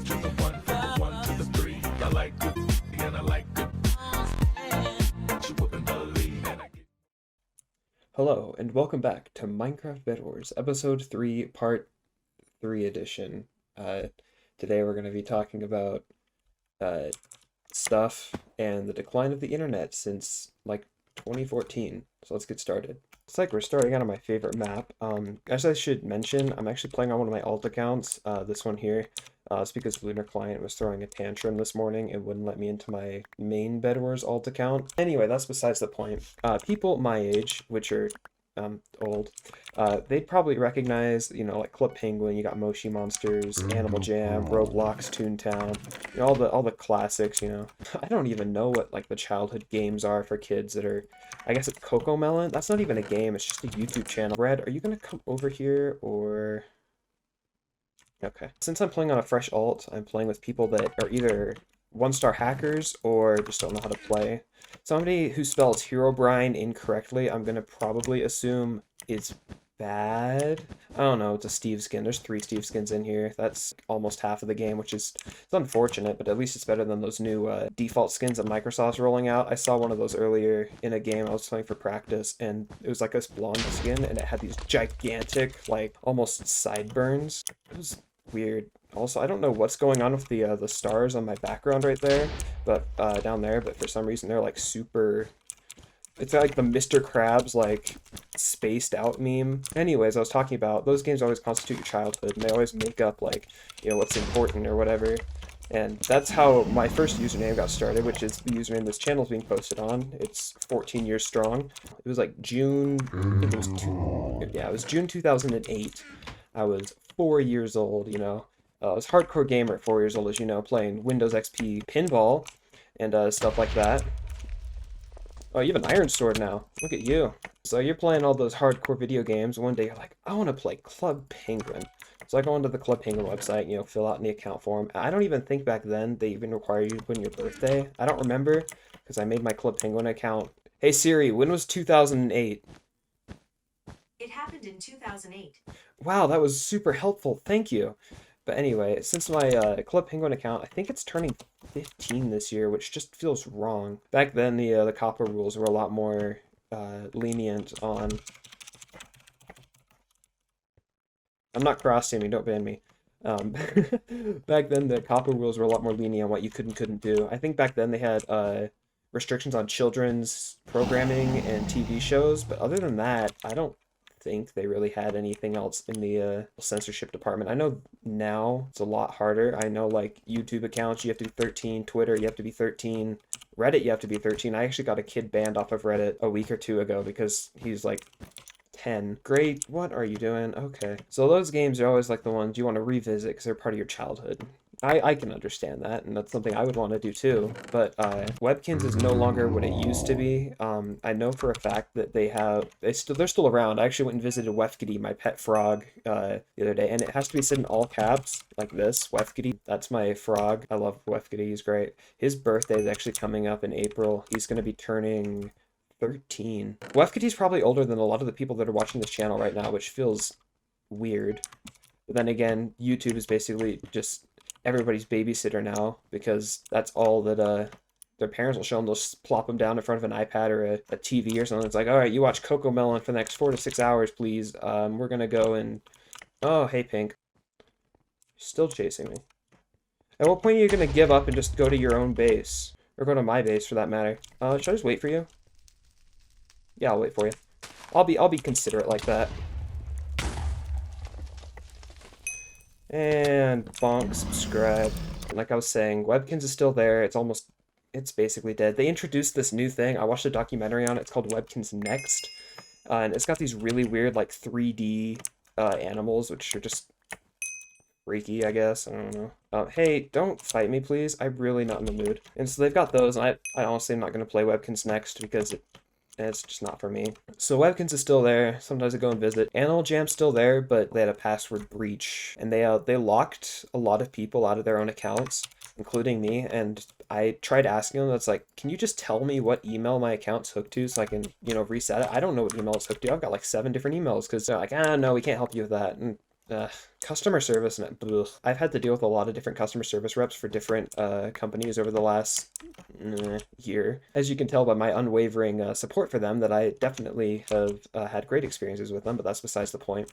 to the one, from the one to the three. I like good and I like good. You wouldn't believe and I get. Hello, and welcome back to Minecraft Bedwars, Episode 3, Part 3 Edition. Uh, Today we're going to be talking about uh, stuff and the decline of the internet since, 2014. So let's get started. It's like we're starting out on my favorite map. As I should mention, I'm actually playing on one of my alt accounts, this one here. It's because Lunar Client was throwing a tantrum this morning and wouldn't let me into my main Bedwars alt account. Anyway, that's besides the point. People my age, which are old, they'd probably recognize, like Club Penguin, you got Moshi Monsters, Animal Jam, Roblox, Toontown, all the classics, I don't even know what, the childhood games are for kids that are, I guess it's Coco Melon? That's not even a game, it's just a YouTube channel. Brad, are you gonna come over here, or... Okay. Since I'm playing on a fresh alt, I'm playing with people that are either one-star hackers or just don't know how to play. Somebody who spells Herobrine incorrectly, I'm gonna probably assume is bad. I don't know, it's a Steve skin. There's 3 Steve skins in here. That's almost half of the game, which is it's unfortunate, but at least it's better than those new default skins that Microsoft's rolling out. I saw one of those earlier in a game I was playing for practice, and it was like this blonde skin, and it had these gigantic, almost sideburns. It was weird. Also, I don't know what's going on with the stars on my background right there, but down there, but for some reason they're super. It's like the Mr. Krabs spaced out meme. Anyways, I was talking about those games always constitute your childhood, and they always make up what's important or whatever. And that's how my first username got started, which is the username this channel is being posted on. It's 14 years strong. It was June. I think it was it was June 2008. I was 4 years old. I was a hardcore gamer at 4 years old, as you know, playing Windows XP pinball and stuff like that. Oh, you have an iron sword now. Look at you. So you're playing all those hardcore video games. One day you're like, I want to play Club Penguin. So I go onto the Club Penguin website, fill out in the account form. I don't even think back then they even require you to put in your birthday. I don't remember because I made my Club Penguin account. Hey Siri, when was 2008? It happened in 2008. Wow, that was super helpful. Thank you. But anyway, since my Club Penguin account, I think it's turning 15 this year, which just feels wrong. Back then, the copper rules were a lot more lenient on... I'm not cross-teaming, don't ban me. Back then, the copper rules were a lot more lenient on what you could and couldn't do. I think back then they had restrictions on children's programming and TV shows, but other than that, I don't think they really had anything else in the censorship department. I know now it's a lot harder. I know YouTube accounts you have to be 13, Twitter you have to be 13, Reddit you have to be 13. I actually got a kid banned off of Reddit a week or 2 ago because he's 10. Great, what are you doing? Okay. So those games are always the ones you want to revisit because they're part of your childhood. I can understand that, and that's something I would want to do too, but Webkins is no longer what it used to be. I know for a fact that they're still around. I actually went and visited WEFGTY, my pet frog, the other day, and it has to be said in all caps, like this, WEFGTY. That's my frog. I love WEFGTY, he's great. His birthday is actually coming up in April. He's going to be turning 13. WEFGTY is probably older than a lot of the people that are watching this channel right now, which feels weird. But then again, YouTube is basically just everybody's babysitter now, because that's all that their parents will show them. They'll just plop them down in front of an iPad or a TV or something. It's like, all right, you watch Coco Melon for the next 4 to 6 hours, please. We're gonna go and... Oh, hey, Pink. You're still chasing me. At what point are you gonna give up and just go to your own base? Or go to my base, for that matter. Should I just wait for you? Yeah, I'll wait for you. I'll be considerate like that. And bonk, subscribe. Like I was saying, Webkins is still there. It's basically dead. They introduced this new thing. I watched a documentary on it. It's called Webkins Next. And it's got these really weird, 3D animals, which are just freaky, I guess. I don't know. Hey, don't fight me, please. I'm really not in the mood. And so they've got those, and I honestly am not going to play Webkins Next because it's just not for me. So Webkins is still there. Sometimes I go and visit. Animal Jam's still there, but they had a password breach, and they locked a lot of people out of their own accounts, including me. And I tried asking them. That's can you just tell me what email my account's hooked to so I can reset it? I don't know what email it's hooked to. I've got 7 different emails because they're no, we can't help you with that. And Customer service, and ugh. I've had to deal with a lot of different customer service reps for different companies over the last year. As you can tell by my unwavering support for them, that I definitely have had great experiences with them, but that's besides the point.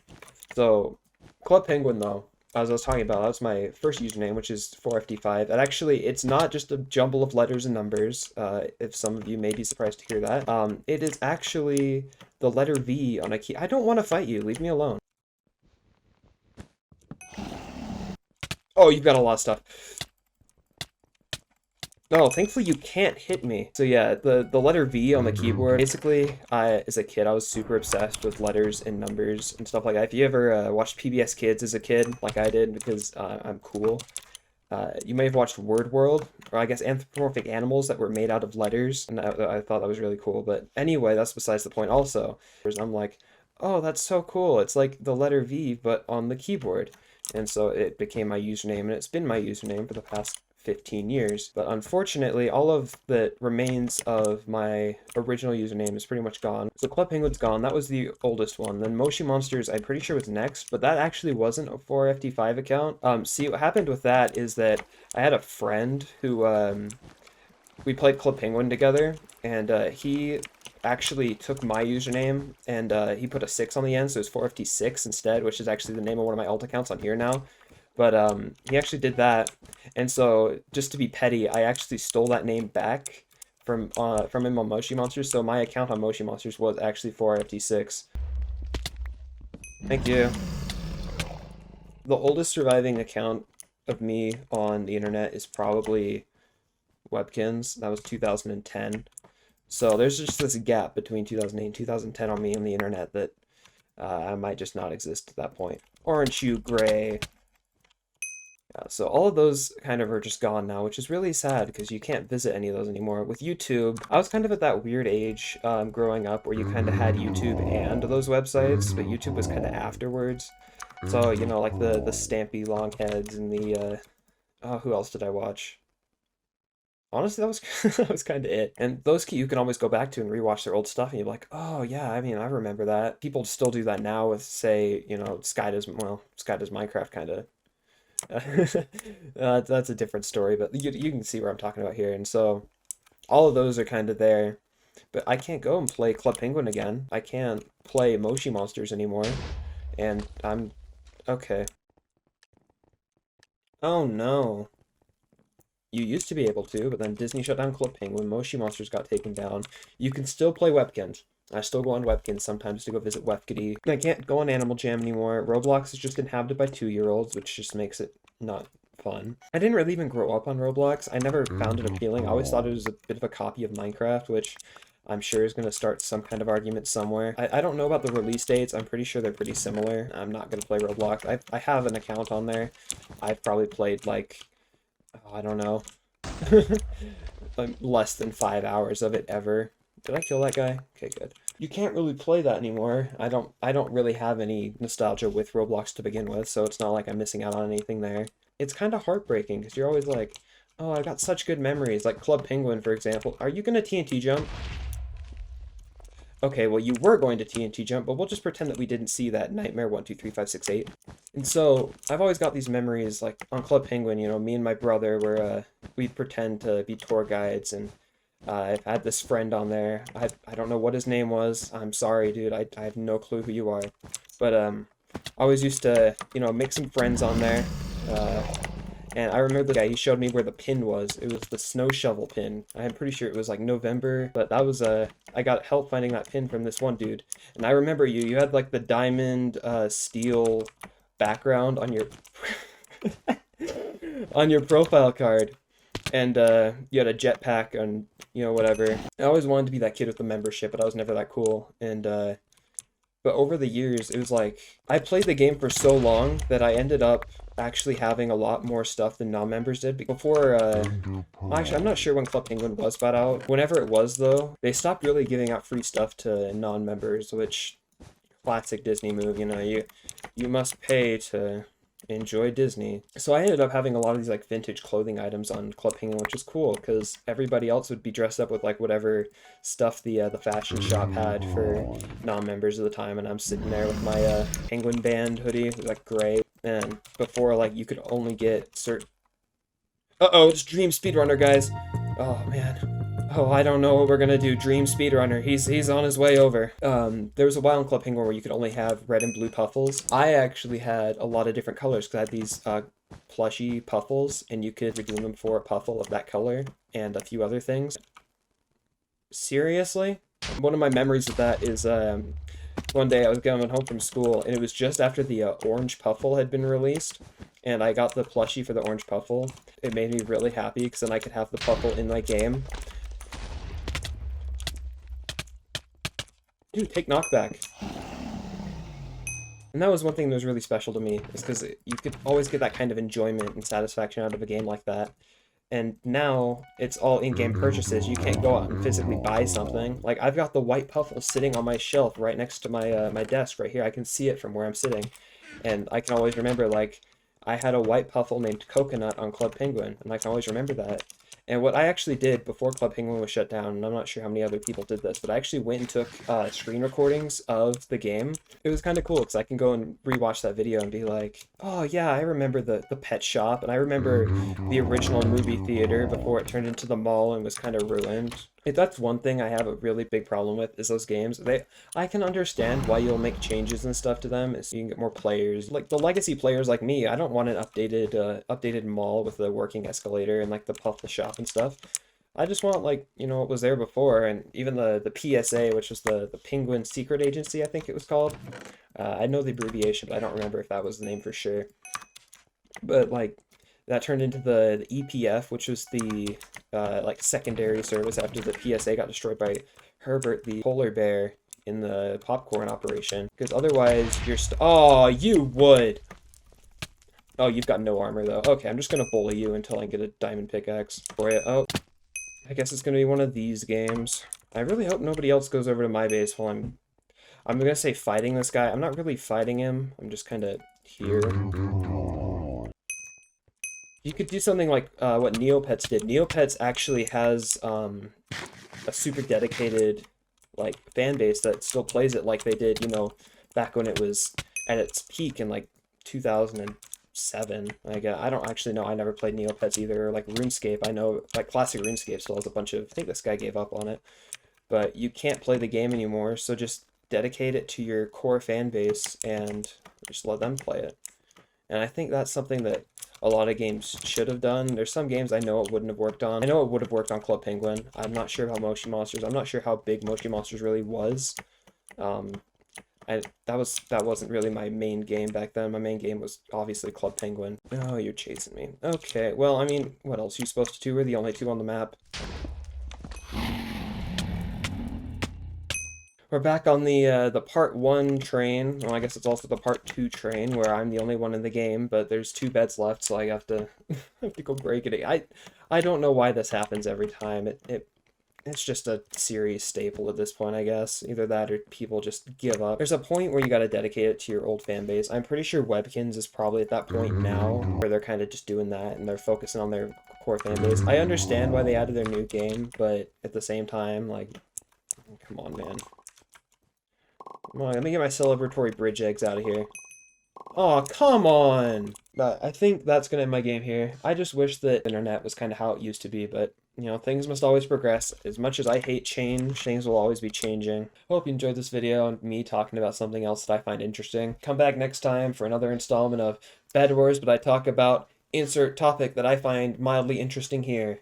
So, Club Penguin, though, as I was talking about, that was my first username, which is 4FD5. And actually, it's not just a jumble of letters and numbers, if some of you may be surprised to hear that. It is actually the letter V on a key. I don't want to fight you. Leave me alone. Oh, you've got a lot of stuff. No, thankfully you can't hit me. So yeah, the letter V on the keyboard, basically, as a kid, I was super obsessed with letters and numbers and stuff like that. If you ever watched PBS Kids as a kid, like I did, because I'm cool, you may have watched Word World, or I guess anthropomorphic animals that were made out of letters, and I thought that was really cool. But anyway, that's besides the point also. I'm like, oh, that's so cool. It's like the letter V, but on the keyboard. And so it became my username, and it's been my username for the past 15 years. But unfortunately, all of that remains of my original username is pretty much gone. So Club Penguin's gone. That was the oldest one. Then Moshi Monsters, I'm pretty sure was next, but that actually wasn't a 4FD5 account. See, what happened with that is that I had a friend who, we played Club Penguin together, and he actually took my username and he put a 6 on the end, so it's 4FT6 instead, which is actually the name of one of my alt accounts on here now. But he actually did that, and so just to be petty, I actually stole that name back from him on Moshi Monsters, so my account on Moshi Monsters was actually 4FT6. Thank you. The oldest surviving account of me on the internet is probably Webkins. That was 2010. So there's just this gap between 2008 and 2010 on me on the internet that I might just not exist at that point. Aren't you gray? Yeah, so all of those kind of are just gone now, which is really sad because you can't visit any of those anymore. With YouTube, I was kind of at that weird age growing up where you kind of had YouTube and those websites, but YouTube was kind of afterwards. So, you know, like the Stampy Longheads and the, who else did I watch? Honestly, that was that was kind of it. And those you can always go back to and rewatch their old stuff, and you're like, oh yeah, I mean, I remember that. People still do that now with, say, you know, Sky Does Minecraft, kind of. That's a different story, but you can see where I'm talking about here. And so, all of those are kind of there. But I can't go and play Club Penguin again. I can't play Moshi Monsters anymore. And I'm... okay. Oh no. You used to be able to, but then Disney shut down Club Penguin, Moshi Monsters got taken down. You can still play Webkins. I still go on Webkins sometimes to go visit WEFGTY. I can't go on Animal Jam anymore. Roblox is just inhabited by 2-year-olds, which just makes it not fun. I didn't really even grow up on Roblox. I never found it appealing. I always thought it was a bit of a copy of Minecraft, which I'm sure is going to start some kind of argument somewhere. I don't know about the release dates. I'm pretty sure they're pretty similar. I'm not going to play Roblox. I have an account on there. I've probably played, like, I don't know, like less than 5 hours of it ever. Did I kill that guy? Okay, good. You can't really play that anymore. I don't really have any nostalgia with Roblox to begin with, so it's not like I'm missing out on anything there. It's kind of heartbreaking because you're always like, oh, I got such good memories, like Club Penguin, for example. Are you gonna TNT jump? Okay, well, you were going to TNT jump, but we'll just pretend that we didn't see that Nightmare 12358. And so I've always got these memories, like on Club Penguin, you know, me and my brother were we'd pretend to be tour guides, and I've had this friend on there. I don't know what his name was. I'm sorry, dude. I have no clue who you are. But I always used to, you know, make some friends on there. And I remember the guy, he showed me where the pin was. It was the snow shovel pin. I'm pretty sure it was like November, but that was I got help finding that pin from this one dude. And I remember you had like the diamond steel background on your on your profile card. And you had a jetpack and, you know, whatever. I always wanted to be that kid with the membership, but I was never that cool. And but over the years, it was like, I played the game for so long that I ended up actually having a lot more stuff than non-members did. Before, well, actually, I'm not sure when Club Penguin was bought out. Whenever it was, though, they stopped really giving out free stuff to non-members, which, classic Disney move, you know, you must pay to enjoy Disney. So I ended up having a lot of these like vintage clothing items on Club Penguin, which is cool because everybody else would be dressed up with like whatever stuff the fashion shop had for non-members of the time, and I'm sitting there with my Penguin Band hoodie, like gray. And before, like, you could only get certain. Uh-oh, it's Dream Speedrunner, guys. Oh man. Oh, I don't know what we're gonna do. Dream Speedrunner. He's on his way over. There was a while in Club Penguin where you could only have red and blue puffles. I actually had a lot of different colors because I had these plushy puffles, and you could redeem them for a puffle of that color and a few other things. Seriously? One of my memories of that is one day I was going home from school, and it was just after the orange puffle had been released, and I got the plushie for the orange puffle. It made me really happy because then I could have the puffle in my game. Dude, take knockback. And that was one thing that was really special to me, is because you could always get that kind of enjoyment and satisfaction out of a game like that. And now it's all in-game purchases. You can't go out and physically buy something. Like, I've got the white puffle sitting on my shelf right next to my my desk right here. I can see it from where I'm sitting. And I can always remember, like, I had a white puffle named Coconut on Club Penguin, and I can always remember that. And what I actually did before Club Penguin was shut down, and I'm not sure how many other people did this, but I actually went and took screen recordings of the game. It was kind of cool because I can go and rewatch that video and be like, oh yeah, I remember the pet shop, and I remember the original movie theater before it turned into the mall and was kind of ruined. If that's one thing I have a really big problem with, is those games. I can understand why you'll make changes and stuff to them so you can get more players. Like the legacy players like me, I don't want an updated mall with a working escalator and like the puffle shop and stuff. I just want, like, you know, what was there before, and even the PSA, which was the Penguin Secret Agency, I think it was called. I know the abbreviation, but I don't remember if that was the name for sure. But like, that turned into the EPF, which was the like secondary service after the PSA got destroyed by Herbert the polar bear in the popcorn operation. Because otherwise, oh, you would. Oh, you've got no armor though. Okay, I'm just gonna bully you until I get a diamond pickaxe for you. Oh, I guess it's gonna be one of these games. I really hope nobody else goes over to my base while I'm gonna say fighting this guy. I'm not really fighting him. I'm just kind of here. You could do something like what Neopets did. Neopets actually has a super dedicated like fan base that still plays it like they did, you know, back when it was at its peak in like 2007. Like I don't actually know. I never played Neopets either. Or like RuneScape, I know like classic RuneScape still has a bunch of. I think this guy gave up on it, but you can't play the game anymore. So just dedicate it to your core fan base and just let them play it. And I think that's something that a lot of games should have done. There's some games I know it wouldn't have worked on. I know it would have worked on Club Penguin. I'm not sure how Moshi Monsters. I'm not sure how big Moshi Monsters really was. That wasn't really my main game back then. My main game was obviously Club Penguin. Oh, you're chasing me. Okay, well, I mean, what else are you supposed to do? We're the only two on the map. We're back on the part 1 train. Well, I guess it's also the part 2 train where I'm the only one in the game, but there's 2 beds left, so I have to go break it. I don't know why this happens every time. It's just a series staple at this point, I guess. Either that or people just give up. There's a point where you got to dedicate it to your old fan base. I'm pretty sure WEFGTY is probably at that point now where they're kind of just doing that and they're focusing on their core fan base. I understand why they added their new game, but at the same time, like, come on, man. Come on, let me get my celebratory bridge eggs out of here. Oh, come on! But I think that's gonna end my game here. I just wish that internet was kind of how it used to be, but, you know, things must always progress. As much as I hate change, things will always be changing. Hope you enjoyed this video and me talking about something else that I find interesting. Come back next time for another installment of Bedwars, but I talk about insert topic that I find mildly interesting here.